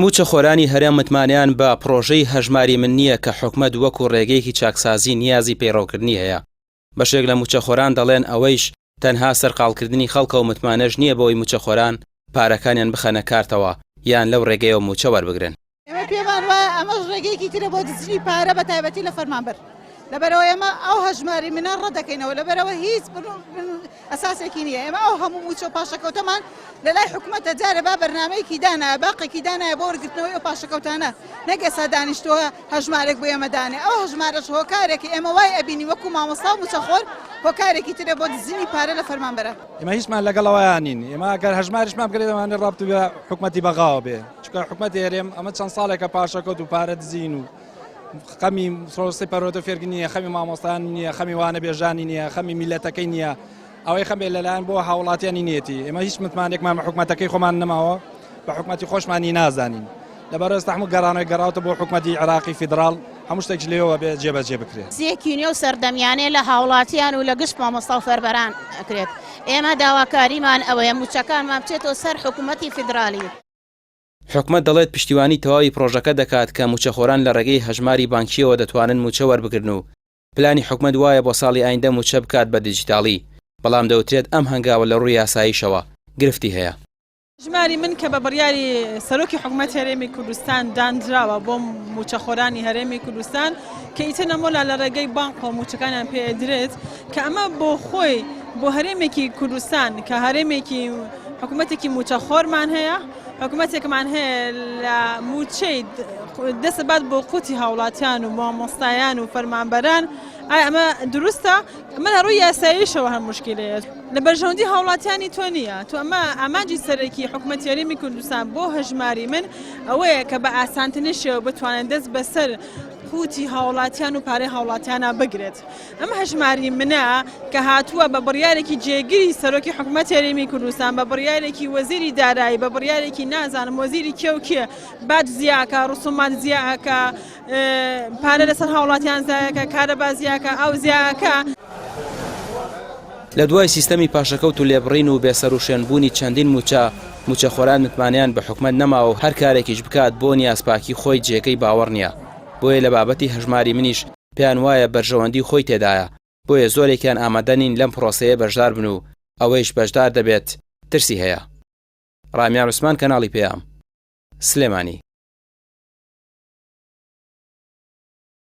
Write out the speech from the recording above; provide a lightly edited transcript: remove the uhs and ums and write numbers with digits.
موچە خۆرانی هەرێم متمانیان بە پرۆژەی هەژماری من نییە کە حکومەت وەکو ڕێگەیەکی چاکسازی نیازی پەیڕەوکردنی هەیە. بەشێک لە موچەخۆران دەڵێن ئەوەیش تەنها سەرقاڵکردنی خەڵکە و متمانەش نییە بۆی موچەخۆران پارەکانیان بخەنە کارتەوە یان لەو ڕێگەیەوە موچە وەربگرن. ئێمە پێمان وایە ئەمەش ڕێگەیەکی ترە بۆ دزنی پارە بە تایبەتی لە فەرمانبەر. لەبەرەوە ئێمە ئەو هەژماری منە ڕەدەکەینەوە، لەبەرەوە هیچ ئەساسێکی نییە. ئێمە ئەو هەموو موچە و پاشەکەوتەمان لە لای حکومەتە جارە با بەرنامەیەکی دانایە، باقێکی دانایە بۆ وەرگرتنەوەی ئەو پاشەکەوتانە، نەک ئێستا دانیشتووە هەژمارێک بۆ ئێمە دانێ. ئەو هەژمارەش هۆکارێکی ئێمە وای ئەبینی وەکو مامۆستا و موچەخۆر هۆکارێکی ترە بۆ دزنی پارە لە فەرمانبەرە. ئێمە هیچمان لەگەڵەوەیان نین. ئێمە ئەگەر هەژماریشمان بکرێت ئەمانە ڕابط بە حکومەتی بەغاوە بێ، چونکە حکومەتی هەرێم ئەمە چەند ساڵێکە پاشەکەوت و پارە دزین و خەمی سۆسی پەرۆتە فێرگی نییە، خەمی مامۆستان نییە، خەمی وانە بێژانی نییە، خەمی میلەتەکەی نییە، ئەوەی خەمێ لەلایەن بۆ هاوڵاتیانی نیەتی. ئێمە هیچ متمانێکمان بە حکومەتەکەی خۆمان نەماوە، بە حکومەتی خۆشمانی نازانین. لەبەرەوە ئێستا هەموو گەڕانەوەی گەڕاوتە بۆ حکومەتی عێراقی فیدراڵ، هەموو شتێک لێەوە بێ جێبەجێ بکرێت. زیەکینێ و سەردەمیانێ لە هاوڵاتیان و لە گشت مامۆستا و فەربەران ئەکرێت. ئێمە داواکاریمان ئەوەیە موچەکانمان بچێتەوە سەر حکومەتی فیدراڵی. حکومەت دەڵێت پشتیوانی تەواوی پرۆژەکە دەکات کە موچەخۆران لە ڕێگەی هەژماری بانکیەوە دەتوانن موچە وەربگرن و پلانی حکومەت وایە بۆ ساڵی ئایندە موچە بکات بە دیجیتاڵی، بەڵام دەوترێت ئەم هەنگاوە لە ڕووی یاساییشەوە گرفتی هەیە. هەژماری من کە بە بڕیاری سەرۆکی حکومەت هەرێمی کوردستان دانراوە بۆ موچەخۆرانی هەرێمی کوردستان کە ئیتر نەمۆلا لە ڕێگەی بانک و موچەکانیان پێدرێت کە ئەمە بۆ خۆی بۆ هەرێمێکی کوردستان کە هەرێمێکی حکومەتێکی موچەخۆرمان هەیە، حکومەتێکمان هەیە لە موچەی دەسەبات بۆ قوتی هاوڵاتیان و مامۆستایان و فەرمانبەران. ئایا ئەمە دروستە؟ ئەمە لە ڕووی یاساییشەوە هەم مشکلەیە، لە بەرژەوەندی هاوڵاتیانی تۆ نییە. تو ئەمە ئامانجی سەرەکی حکومەتی هەرێمی کوردستان بۆ هەژماری من ئەوەیە کە بە ئاسانترینەشەوە بتوانن دەست بەسەر قوتی هاوڵاتیان و پارەی هاوڵاتیانە بگرێت. ئەم هەژماری منە کە هاتووە بە بڕیارێکی جێگیری سەرۆکی حکومەتی هەرێمی کوردستان، بە بڕیارێکی وەزیری دارایی، بە بڕیارێکی نازانم وەزیری کێ و کێ بات زیاکە، ڕسومات زیاکە، پارە لەسەر هاوڵاتیان زیاکە، کارەبا زیاکە، ئەو زیاکە. لە دوای سیستەمی پاشەکەوت و لێبڕین و بێسەر و شوێنبوونی چەندین موچەخۆران متمانیان بە حکومەت نەماوە و هەر کارێکیش بکات بۆ نیازپاکی خۆی جێگەی باوەڕ نییە. بۆیە لە بابەتی هەژماری منیش پێیان وایە بەرژەوەندی خۆی تێدایە، بۆیە زۆرێکیان ئامادەنین لەم پرۆسەیە بەشدار بن و ئەوەیش بەشدار دەبێت ترسی هەیە. ڕامیان عوسمان، کەناڵی پێام، سلێمانی.